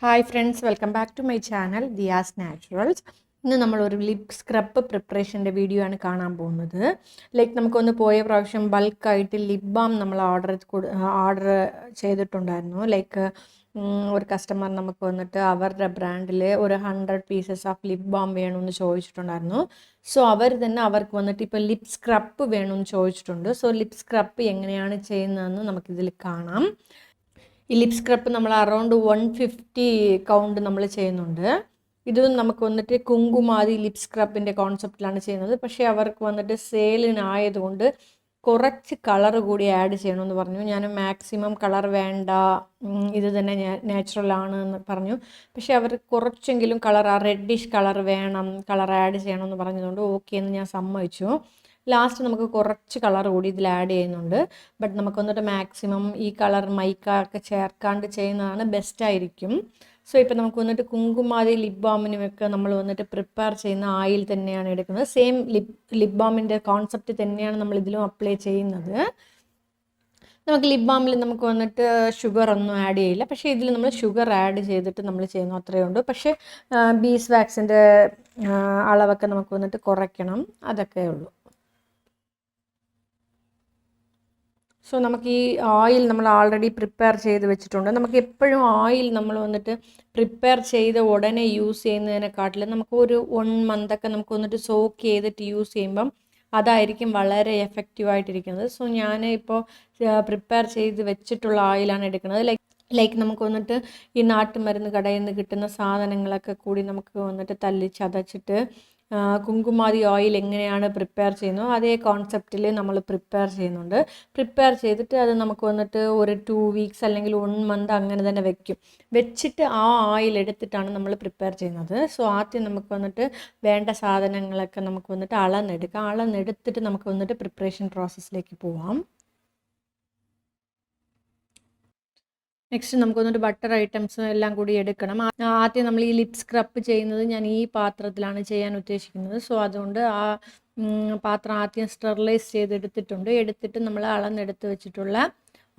Hi friends, welcome back to my channel Diya's naturals. ഇന്ന് നമ്മളൊരു lip scrub പ്രിപ്പറേഷൻ്റെ video ആണ് കാണാൻ പോകുന്നത്. നമുക്കൊന്ന് പോയ പ്രാവശ്യം ബൾക്കായിട്ട് ലിപ് ബാം നമ്മൾ ഓർഡർ ചെയ്തിട്ടുണ്ടായിരുന്നു. ഒരു കസ്റ്റമർ നമുക്ക് വന്നിട്ട് അവരുടെ ബ്രാൻഡിൽ ഒരു 100 പീസസ് ഓഫ് ലിപ് ബാം വേണമെന്ന് ചോദിച്ചിട്ടുണ്ടായിരുന്നു. സോ അവർ തന്നെ അവർക്ക് വന്നിട്ട് ഇപ്പോൾ ലിപ് സ്ക്രബ് വേണമെന്ന് ചോദിച്ചിട്ടുണ്ട്. സോ ലിപ് സ്ക്രബ് എങ്ങനെയാണ് ചെയ്യുന്നതെന്ന് നമുക്കിതിൽ കാണാം. ഈ ലിപ് സ്ക്രബ് നമ്മൾ അറൗണ്ട് 150 കൗണ്ട് നമ്മൾ ചെയ്യുന്നുണ്ട്. ഇത് നമുക്ക് വന്നിട്ട് കുങ്കുമാതി ലിപ് സ്ക്രബിൻ്റെ കോൺസെപ്റ്റിലാണ് ചെയ്യുന്നത്. പക്ഷേ അവർക്ക് വന്നിട്ട് സെയിലിനായതുകൊണ്ട് കുറച്ച് കളർ കൂടി ആഡ് ചെയ്യണമെന്ന് പറഞ്ഞു. ഞാൻ മാക്സിമം കളർ വേണ്ട, ഇത് തന്നെ നാച്ചുറലാണ് എന്ന് പറഞ്ഞു. പക്ഷേ അവർ കുറച്ചെങ്കിലും കളർ, ആ റെഡിഷ് കളർ വേണം, കളർ ആഡ് ചെയ്യണമെന്ന് പറഞ്ഞതുകൊണ്ട് ഓക്കെ എന്ന് ഞാൻ സമ്മതിച്ചു. ലാസ്റ്റ് നമുക്ക് കുറച്ച് കളർ കൂടി ഇതിൽ ആഡ് ചെയ്യുന്നുണ്ട്. ബട്ട് നമുക്ക് വന്നിട്ട് മാക്സിമം ഈ കളർ മൈക്ക ഒക്കെ ചേർക്കാണ്ട് ചെയ്യുന്നതാണ് ബെസ്റ്റായിരിക്കും. സോ ഇപ്പോൾ നമുക്ക് വന്നിട്ട് കുങ്കുമാതി ലിപ് ബാമിനുമൊക്കെ നമ്മൾ വന്നിട്ട് പ്രിപ്പയർ ചെയ്യുന്ന ഓയിൽ തന്നെയാണ് എടുക്കുന്നത്. സെയിം ലിപ് ബാമിൻ്റെ കോൺസെപ്റ്റ് തന്നെയാണ് നമ്മൾ ഇതിലും അപ്ലൈ ചെയ്യുന്നത്. നമുക്ക് ലിപ് ബാമിൽ നമുക്ക് വന്നിട്ട് ഷുഗർ ഒന്നും ആഡ് ചെയ്യില്ല. പക്ഷേ ഇതിൽ നമ്മൾ ഷുഗർ ആഡ് ചെയ്തിട്ട് നമ്മൾ ചെയ്യുന്നു, അത്രയേ ഉള്ളൂ. പക്ഷേ ബീസ് വാക്സിൻ്റെ അളവൊക്കെ നമുക്ക് വന്നിട്ട് കുറയ്ക്കണം, അതൊക്കെ ഉള്ളൂ. സോ നമുക്ക് ഈ ഓയിൽ നമ്മൾ ഓൾറെഡി പ്രിപ്പയർ ചെയ്ത് വെച്ചിട്ടുണ്ട്. നമുക്ക് എപ്പോഴും ഓയിൽ നമ്മൾ വന്നിട്ട് പ്രിപ്പയർ ചെയ്ത് ഉടനെ യൂസ് ചെയ്യുന്നതിനെക്കാട്ടിലും നമുക്ക് ഒരു 1 മന്തൊക്കെ നമുക്ക് വന്നിട്ട് സോക്ക് ചെയ്തിട്ട് യൂസ് ചെയ്യുമ്പം അതായിരിക്കും വളരെ എഫക്റ്റീവായിട്ടിരിക്കുന്നത്. സോ ഞാൻ ഇപ്പോൾ പ്രിപ്പയർ ചെയ്ത് വെച്ചിട്ടുള്ള ഓയിലാണ് എടുക്കുന്നത്. നമുക്ക് വന്നിട്ട് ഈ നാട്ടുമരുന്ന് കടയിൽ നിന്ന് കിട്ടുന്ന സാധനങ്ങളൊക്കെ കൂടി നമുക്ക് വന്നിട്ട് തല്ലി ചതച്ചിട്ട് കുങ്കുമാതി ഓയിൽ എങ്ങനെയാണ് പ്രിപ്പയർ ചെയ്യുന്നത് അതേ കോൺസെപ്റ്റിൽ നമ്മൾ പ്രിപ്പയർ ചെയ്യുന്നുണ്ട്. പ്രിപ്പയർ ചെയ്തിട്ട് അത് നമുക്ക് വന്നിട്ട് ഒരു 2 വീക്സ് അല്ലെങ്കിൽ 1 മന്ത് അങ്ങനെ തന്നെ വെച്ചിട്ട് ആ ഓയിൽ എടുത്തിട്ടാണ് നമ്മൾ പ്രിപ്പയർ ചെയ്യുന്നത്. സോ ആദ്യം നമുക്ക് വന്നിട്ട് വേണ്ട സാധനങ്ങളൊക്കെ നമുക്ക് വന്നിട്ട് അളന്നെടുത്തിട്ട് നമുക്ക് വന്നിട്ട് പ്രിപ്പറേഷൻ പ്രോസസ്സിലേക്ക് പോവാം. നെക്സ്റ്റ് നമുക്ക് വന്നിട്ട് ബട്ടർ ഐറ്റംസ് എല്ലാം കൂടി എടുക്കണം. ആദ്യം നമ്മൾ ഈ ലിപ് സ്ക്രബ് ചെയ്യുന്നത് ഞാൻ ഈ പാത്രത്തിലാണ് ചെയ്യാൻ ഉദ്ദേശിക്കുന്നത്. സോ അതുകൊണ്ട് ആ പാത്രം ആദ്യം സ്റ്റെറിലൈസ് എടുത്തിട്ട് നമ്മൾ അളന്നെടുത്ത് വെച്ചിട്ടുള്ള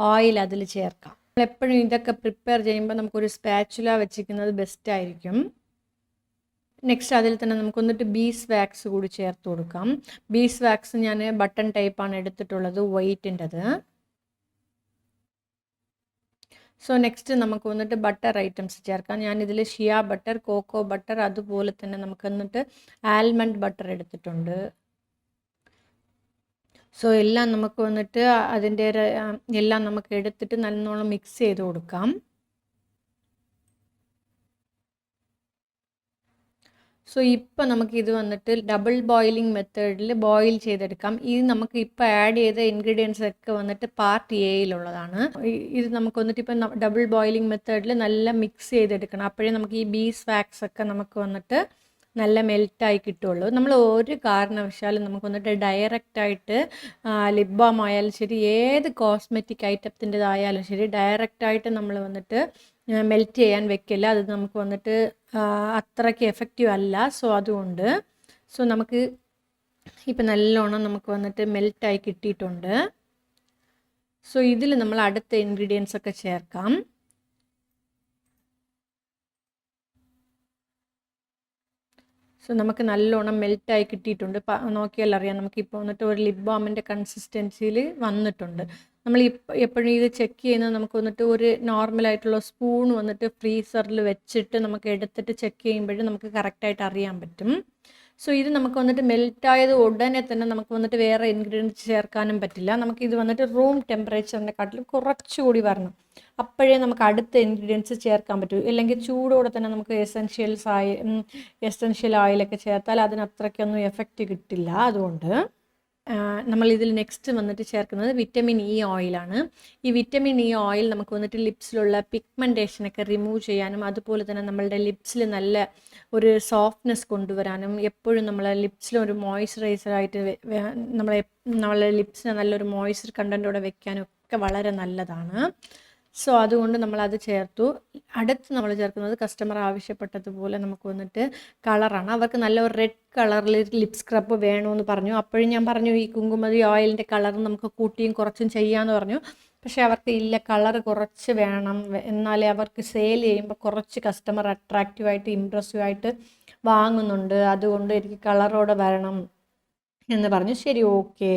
ഓയിൽ അതിൽ ചേർക്കാം. എപ്പോഴും ഇതൊക്കെ പ്രിപ്പയർ ചെയ്യുമ്പോൾ നമുക്കൊരു സ്പാച്ചുല വെച്ചിരിക്കുന്നത് ബെസ്റ്റ് ആയിരിക്കും. നെക്സ്റ്റ് അതിൽ തന്നെ നമുക്ക് വന്നിട്ട് ബീസ് വാക്സ് കൂടി ചേർത്ത് കൊടുക്കാം. ബീസ് വാക്സ് ഞാൻ ബട്ടൺ ടൈപ്പാണ് എടുത്തിട്ടുള്ളത്, വൈറ്റിൻ്റെത്. സോ നെക്സ്റ്റ് നമുക്ക് വന്നിട്ട് ബട്ടർ ഐറ്റംസ് ചേർക്കാം. ഞാനിതിൽ ഷിയ ബട്ടർ, കോക്കോ ബട്ടർ, അതുപോലെ തന്നെ നമുക്ക് വന്നിട്ട് ആൽമണ്ട് ബട്ടർ എടുത്തിട്ടുണ്ട്. സോ എല്ലാം നമുക്ക് വന്നിട്ട് അതിൻ്റെ എല്ലാം നമുക്ക് എടുത്തിട്ട് നല്ലോണം മിക്സ് ചെയ്ത് കൊടുക്കാം. സോ ഇപ്പോൾ നമുക്ക് ഇത് വന്നിട്ട് ഡബിൾ ബോയിലിംഗ് മെത്തേഡിൽ ബോയിൽ ചെയ്തെടുക്കാം. ഇത് നമുക്ക് ഇപ്പോൾ ആഡ് ചെയ്ത ഇൻഗ്രീഡിയൻസ് ഒക്കെ വന്നിട്ട് പാർട്ട് എയിലുള്ളതാണ്. ഇത് നമുക്ക് വന്നിട്ട് ഇപ്പം ഡബിൾ ബോയിലിംഗ് മെത്തേഡിൽ നല്ല മിക്സ് ചെയ്തെടുക്കണം. അപ്പോഴേ നമുക്ക് ഈ ബീസ് വാക്സ് ഒക്കെ നമുക്ക് വന്നിട്ട് നല്ല മെൽറ്റായി കിട്ടുള്ളൂ. നമ്മൾ ഒരു കാരണവശാലും നമുക്ക് വന്നിട്ട് ഡയറക്റ്റായിട്ട് ലിപ് ബാം ആയാലും ശരി, ഏത് കോസ്മെറ്റിക് ഐറ്റത്തിൻ്റെതായാലും ശരി, ഡയറക്റ്റായിട്ട് നമ്മൾ വന്നിട്ട് മെൽറ്റ് ചെയ്യാൻ വെക്കില്ല. അത് നമുക്ക് വന്നിട്ട് അത്രയ്ക്ക് എഫക്റ്റീവ് അല്ല. സോ അതുകൊണ്ട് നമുക്ക് ഇപ്പം നല്ലോണം നമുക്ക് വന്നിട്ട് മെൽറ്റായി കിട്ടിയിട്ടുണ്ട്. സോ ഇതിൽ നമ്മൾ അടുത്ത ഇൻഗ്രീഡിയൻസ് ഒക്കെ ചേർക്കാം. സോ നമുക്ക് നല്ലോണം മെൽറ്റായി കിട്ടിയിട്ടുണ്ട്. നോക്കിയാൽ അറിയാം, നമുക്കിപ്പോൾ വന്നിട്ട് ഒരു ലിപ് ബാമിൻ്റെ കൺസിസ്റ്റൻസിയിൽ വന്നിട്ടുണ്ട്. നമ്മൾ എപ്പോഴും ഇത് ചെക്ക് ചെയ്യുന്നത് നമുക്ക് വന്നിട്ട് ഒരു നോർമലായിട്ടുള്ള സ്പൂൺ വന്നിട്ട് ഫ്രീസറിൽ വെച്ചിട്ട് നമുക്ക് എടുത്തിട്ട് ചെക്ക് ചെയ്യുമ്പോഴും നമുക്ക് കറക്റ്റായിട്ട് അറിയാൻ പറ്റും. സോ ഇത് നമുക്ക് വന്നിട്ട് മെൽറ്റായത് ഉടനെ തന്നെ നമുക്ക് വന്നിട്ട് വേറെ ഇൻഗ്രീഡിയൻസ് ചേർക്കാനും പറ്റില്ല. നമുക്കിത് വന്നിട്ട് റൂം ടെമ്പറേച്ചറിനെക്കാട്ടിലും കുറച്ചുകൂടി വരണം, അപ്പോഴേ നമുക്ക് അടുത്ത ഇൻഗ്രീഡിയൻസ് ചേർക്കാൻ പറ്റൂ. അല്ലെങ്കിൽ ചൂടോടെ തന്നെ നമുക്ക് എസെൻഷ്യൽ ഓയിലൊക്കെ ചേർത്താൽ അതിന് അത്രയ്ക്കൊന്നും എഫക്റ്റ് കിട്ടില്ല. അതുകൊണ്ട് നമ്മളിതിൽ നെക്സ്റ്റ് വന്നിട്ട് ചേർക്കുന്നത് വിറ്റമിൻ ഇ ഓയിലാണ്. ഈ വിറ്റമിൻ ഇ ഓയിൽ നമുക്ക് വന്നിട്ട് ലിപ്സിലുള്ള പിഗ്മെൻറ്റേഷനൊക്കെ റിമൂവ് ചെയ്യാനും അതുപോലെ തന്നെ നമ്മളുടെ ലിപ്സിൽ നല്ല ഒരു സോഫ്റ്റ്നെസ് കൊണ്ടുവരാനും എപ്പോഴും നമ്മളെ ലിപ്സിൽ ഒരു മോയ്സ്ചറൈസറായിട്ട് നമ്മളെ ലിപ്സിനെ നല്ലൊരു മോയ്സ്ചർ കണ്ടൻറ്റോടെ വെക്കാനും ഒക്കെ വളരെ നല്ലതാണ്. സോ അതുകൊണ്ട് നമ്മളത് ചേർത്തു. അടുത്ത് നമ്മൾ ചേർക്കുന്നത് കസ്റ്റമർ ആവശ്യപ്പെട്ടതുപോലെ നമുക്ക് വന്നിട്ട് കളറാണ്. അവർക്ക് നല്ല ഒരു റെഡ് കളറിൽ ലിപ് സ്ക്രബ് വേണമെന്ന് പറഞ്ഞു. അപ്പോഴും ഞാൻ പറഞ്ഞു ഈ കുങ്കുമതി ഓയിലിൻ്റെ കളർ നമുക്ക് കൂട്ടിയും കുറച്ചും ചെയ്യാമെന്ന് പറഞ്ഞു. പക്ഷേ അവർക്ക് ഇല്ല, കളർ കുറച്ച് വേണം, എന്നാലേ അവർക്ക് സെയിൽ ചെയ്യുമ്പോൾ കുറച്ച് കസ്റ്റമർ അട്രാക്റ്റീവായിട്ട് ഇമ്പ്രസീവായിട്ട് വാങ്ങുന്നുണ്ട്, അതുകൊണ്ട് എനിക്ക് കളറോടെ വരണം എന്ന് പറഞ്ഞു. ശരി, ഓക്കെ.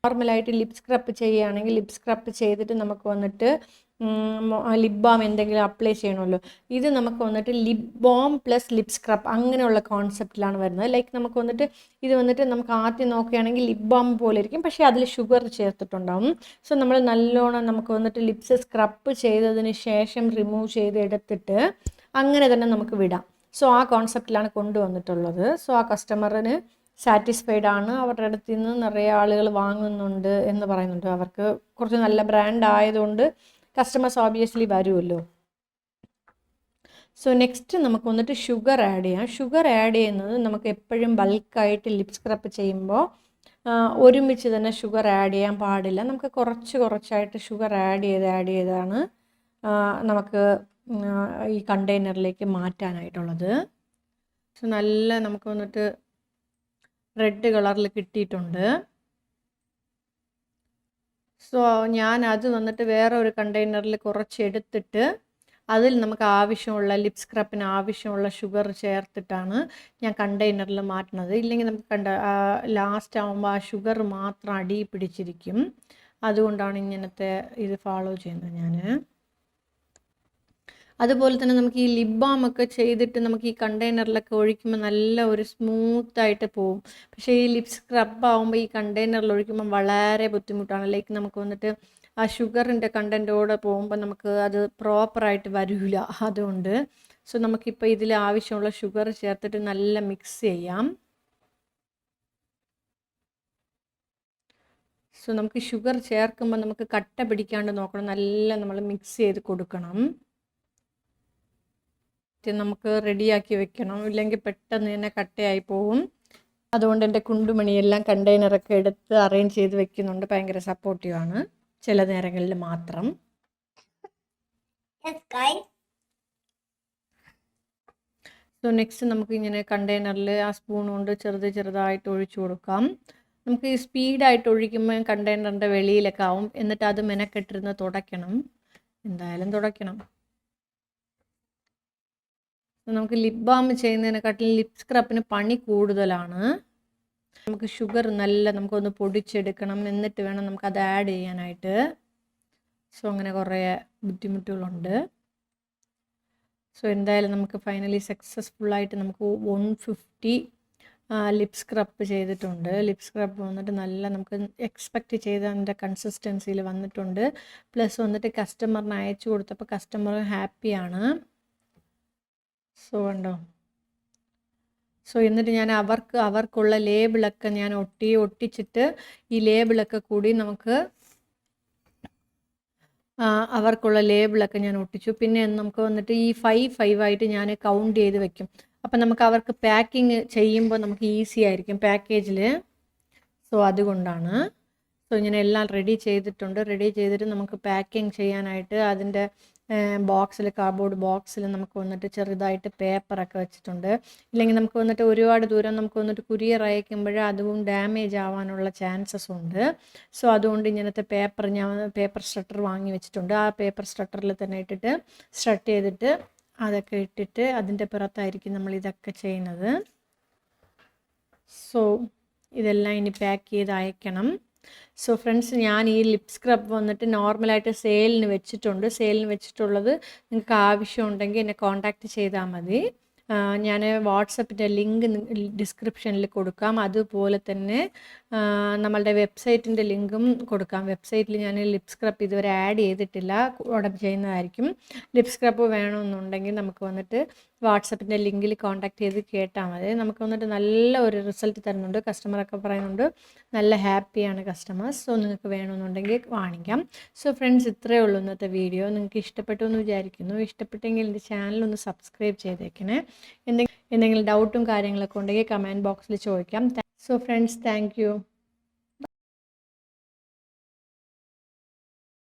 നോർമലായിട്ട് ലിപ് സ്ക്രബ് ചെയ്യുകയാണെങ്കിൽ ലിപ് സ്ക്രബ് ചെയ്തിട്ട് നമുക്ക് വന്നിട്ട് ലിപ് ബാം എന്തെങ്കിലും അപ്ലൈ ചെയ്യണമല്ലോ. ഇത് നമുക്ക് വന്നിട്ട് lip balm plus lip scrub അങ്ങനെയുള്ള കോൺസെപ്റ്റിലാണ് വരുന്നത്. ലൈക്ക് നമുക്ക് വന്നിട്ട് ഇത് വന്നിട്ട് നമുക്ക് ആദ്യം നോക്കുകയാണെങ്കിൽ ലിപ് ബാം പോലെ ഇരിക്കും, പക്ഷേ അതിൽ ഷുഗർ ചേർത്തിട്ടുണ്ടാവും. സോ നമ്മൾ നല്ലോണം നമുക്ക് വന്നിട്ട് ലിപ്സ് സ്ക്രബ് ചെയ്തതിന് ശേഷം റിമൂവ് ചെയ്ത് എടുത്തിട്ട് അങ്ങനെ തന്നെ നമുക്ക് വിടാം. സോ ആ കോൺസെപ്റ്റിലാണ് കൊണ്ടുവന്നിട്ടുള്ളത്. സോ ആ കസ്റ്റമറിന് സാറ്റിസ്ഫൈഡ് ആണ്, അവരുടെ അടുത്ത് നിന്ന് നിറയെ ആളുകൾ വാങ്ങുന്നുണ്ട് എന്ന് പറയുന്നുണ്ട്. അവർക്ക് കുറച്ച് നല്ല ബ്രാൻഡ് ആയതുകൊണ്ട് കസ്റ്റമേഴ്സ് ഓബിയസ്ലി വരുമല്ലോ. സോ നെക്സ്റ്റ് നമുക്ക് വന്നിട്ട് ഷുഗർ ആഡ് ചെയ്യാം. ഷുഗർ ആഡ് ചെയ്യുന്നത് നമുക്ക് എപ്പോഴും ബൾക്കായിട്ട് ലിപ് സ്ക്രബ് ചെയ്യുമ്പോൾ ഒരുമിച്ച് തന്നെ ഷുഗർ ആഡ് ചെയ്യാൻ പാടില്ല. നമുക്ക് കുറച്ച് കുറച്ചായിട്ട് ഷുഗർ ആഡ് ചെയ്താണ് നമുക്ക് ഈ കണ്ടെയ്നറിലേക്ക് മാറ്റാനായിട്ടുള്ളത്. സോ നല്ല നമുക്ക് വന്നിട്ട് റെഡ് കളറിൽ കിട്ടിയിട്ടുണ്ട്. സോ ഞാൻ അത് വന്നിട്ട് വേറെ ഒരു കണ്ടെയ്നറിൽ കുറച്ച് എടുത്തിട്ട് അതിൽ നമുക്ക് ആവശ്യമുള്ള ലിപ് സ്ക്രബിന് ആവശ്യമുള്ള ഷുഗർ ചേർത്തിട്ടാണ് ഞാൻ കണ്ടെയ്നറിൽ മാറ്റുന്നത്. ഇല്ലെങ്കിൽ നമുക്ക് ലാസ്റ്റ് ആകുമ്പോൾ ആ ഷുഗർ മാത്രം അടി പിടിച്ചിരിക്കും. അതുകൊണ്ടാണ് ഇങ്ങനത്തെ ഇത് ഫോളോ ചെയ്യുന്നത് ഞാൻ. അതുപോലെ തന്നെ നമുക്ക് ഈ ലിപ് ബാം ഒക്കെ ചെയ്തിട്ട് നമുക്ക് ഈ കണ്ടെയ്നറിലൊക്കെ ഒഴിക്കുമ്പോൾ നല്ല ഒരു സ്മൂത്തായിട്ട് പോവും. പക്ഷേ ഈ ലിപ് സ്ക്രബ് ആകുമ്പോൾ ഈ കണ്ടെയ്നറിൽ ഒഴിക്കുമ്പോൾ വളരെ ബുദ്ധിമുട്ടാണ്. ലൈക്ക് നമുക്ക് വന്നിട്ട് ആ ഷുഗറിൻ്റെ കണ്ടൻറ്റോടെ പോകുമ്പോൾ നമുക്ക് അത് പ്രോപ്പറായിട്ട് വരില്ല. അതുകൊണ്ട് സോ നമുക്കിപ്പോൾ ഇതിൽ ആവശ്യമുള്ള ഷുഗർ ചേർത്തിട്ട് നല്ല മിക്സ് ചെയ്യാം. സോ നമുക്ക് ഷുഗർ ചേർക്കുമ്പോൾ നമുക്ക് കട്ട പിടിക്കാണ്ട് നോക്കണം, നല്ല നമ്മൾ മിക്സ് ചെയ്ത് കൊടുക്കണം. നമുക്ക് റെഡിയാക്കി വെക്കണം, ഇല്ലെങ്കിൽ പെട്ടെന്ന് തന്നെ കട്ടയായി പോവും. അതുകൊണ്ട് എൻ്റെ കുണ്ടുമണിയെല്ലാം കണ്ടെയ്നറൊക്കെ എടുത്ത് അറേഞ്ച് ചെയ്ത് വെക്കുന്നുണ്ട്. ഭയങ്കര സപ്പോർട്ടീവാണ് ചില നേരങ്ങളിൽ മാത്രം. സോ നെക്സ്റ്റ് നമുക്ക് ഇങ്ങനെ കണ്ടെയ്നറിൽ ആ സ്പൂൺ കൊണ്ട് ചെറുതായിട്ട് ഒഴിച്ചു കൊടുക്കാം. നമുക്ക് ഈ സ്പീഡായിട്ട് ഒഴിക്കുമ്പോൾ കണ്ടെയ്നറിൻ്റെ വെളിയിലൊക്കെ ആവും. എന്നിട്ട് അത് മെനക്കെട്ടിരുന്ന് തുടയ്ക്കണം, എന്തായാലും തുടയ്ക്കണം. നമുക്ക് ലിപ് ബാം ചെയ്യുന്നതിനെക്കാട്ടിലും ലിപ് സ്ക്രബിന് പണി കൂടുതലാണ്. നമുക്ക് ഷുഗർ നമുക്കൊന്ന് പൊടിച്ചെടുക്കണം, എന്നിട്ട് വേണം നമുക്കത് ആഡ് ചെയ്യാനായിട്ട്. സോ അങ്ങനെ കുറേ ബുദ്ധിമുട്ടുകളുണ്ട്. സോ എന്തായാലും നമുക്ക് ഫൈനലി സക്സസ്ഫുള്ളായിട്ട് നമുക്ക് 150 ലിപ് സ്ക്രബ് ചെയ്തിട്ടുണ്ട്. ലിപ് സ്ക്രബ് വന്നിട്ട് നല്ല നമുക്ക് എക്സ്പെക്റ്റ് ചെയ്ത അതിൻ്റെ കൺസിസ്റ്റൻസിയിൽ വന്നിട്ടുണ്ട്. പ്ലസ് വന്നിട്ട് കസ്റ്റമറിന് അയച്ചു കൊടുത്തപ്പോൾ കസ്റ്റമർ ഹാപ്പിയാണ്. സോ ഉണ്ടോ. സോ എന്നിട്ട് ഞാൻ അവർക്കുള്ള ലേബിളൊക്കെ ഞാൻ ഒട്ടിച്ചിട്ട് ഈ ലേബിളൊക്കെ കൂടി നമുക്ക് അവർക്കുള്ള ലേബിളൊക്കെ ഞാൻ ഒട്ടിച്ചു. പിന്നെ നമുക്ക് വന്നിട്ട് ഈ 5 ആയിട്ട് ഞാൻ കൗണ്ട് ചെയ്ത് വെക്കും. അപ്പം നമുക്ക് അവർക്ക് പാക്കിങ് ചെയ്യുമ്പോൾ നമുക്ക് ഈസി ആയിരിക്കും പാക്കേജിൽ. സോ അതുകൊണ്ടാണ്. സോ ഇങ്ങനെ എല്ലാം റെഡി ചെയ്തിട്ടുണ്ട്. റെഡി ചെയ്തിട്ട് നമുക്ക് പാക്കിങ് ചെയ്യാനായിട്ട് അതിൻ്റെ ബോക്സിൽ, കാർഡ്ബോർഡ് ബോക്സിൽ നമുക്ക് വന്നിട്ട് ചെറുതായിട്ട് പേപ്പറൊക്കെ വെച്ചിട്ടുണ്ട്. ഇല്ലെങ്കിൽ നമുക്ക് വന്നിട്ട് ഒരുപാട് ദൂരം നമുക്ക് വന്നിട്ട് കുരിയർ അയക്കുമ്പോൾ അതും ഡാമേജ് ആവാനുള്ള ചാൻസസ് ഉണ്ട്. സോ അതുകൊണ്ട് ഇങ്ങനത്തെ ഞാൻ പേപ്പർ സ്ട്രട്ടർ വാങ്ങി വെച്ചിട്ടുണ്ട്. ആ പേപ്പർ സ്ട്രട്ടറിൽ തന്നെ ഇട്ടിട്ട് സ്ട്രട്ട് ചെയ്തിട്ട് അതൊക്കെ ഇട്ടിട്ട് അതിൻ്റെ പുറത്തായിരിക്കും നമ്മൾ ഇതൊക്കെ ചെയ്യുന്നത്. സോ ഇതെല്ലാം ഇനി പാക്ക് ചെയ്ത് അയക്കണം. സോ ഫ്രണ്ട്സ്, ഞാൻ ഈ ലിപ് സ്ക്രബ് വന്നിട്ട് നോർമലായിട്ട് സെയിലിന് വെച്ചിട്ടുള്ളത് നിങ്ങൾക്ക് ആവശ്യമുണ്ടെങ്കിൽ എന്നെ കോൺടാക്റ്റ് ചെയ്താൽ മതി. ഞാൻ വാട്സപ്പിൻ്റെ ലിങ്ക് ഡിസ്ക്രിപ്ഷനിൽ കൊടുക്കാം. അതുപോലെ തന്നെ നമ്മളുടെ വെബ്സൈറ്റിൻ്റെ ലിങ്കും കൊടുക്കാം. വെബ്സൈറ്റിൽ ഞാൻ ലിപ് സ്ക്രബ് ഇതുവരെ ആഡ് ചെയ്തിട്ടില്ല, ഉടൻ ചെയ്യുന്നതായിരിക്കും. ലിപ് സ്ക്രബ് വേണമെന്നുണ്ടെങ്കിൽ നമുക്ക് വന്നിട്ട് വാട്സപ്പിൻ്റെ ലിങ്കിൽ കോൺടാക്റ്റ് ചെയ്ത് കേട്ടാൽ മതി. നമുക്ക് വന്നിട്ട് നല്ല ഒരു റിസൾട്ട് തരുന്നുണ്ട്. കസ്റ്റമറൊക്കെ പറയുന്നുണ്ട് നല്ല ഹാപ്പിയാണ് കസ്റ്റമേഴ്സ്. സോ നിങ്ങൾക്ക് വേണമെന്നുണ്ടെങ്കിൽ വാങ്ങിക്കാം. സോ ഫ്രണ്ട്സ്, ഇത്രയേ ഉള്ളൂ ഇന്നത്തെ വീഡിയോ. നിങ്ങൾക്ക് ഇഷ്ടപ്പെട്ടു എന്ന് വിചാരിക്കുന്നു. ഇഷ്ടപ്പെട്ടെങ്കിൽ എൻ്റെ ചാനലൊന്ന് സബ്സ്ക്രൈബ് ചെയ്തേക്കണേ. എന്തെങ്കിലും ഡൗട്ടും കാര്യങ്ങളൊക്കെ ഉണ്ടെങ്കിൽ കമൻറ്റ് ബോക്സിൽ ചോദിക്കാം. So friends, thank you.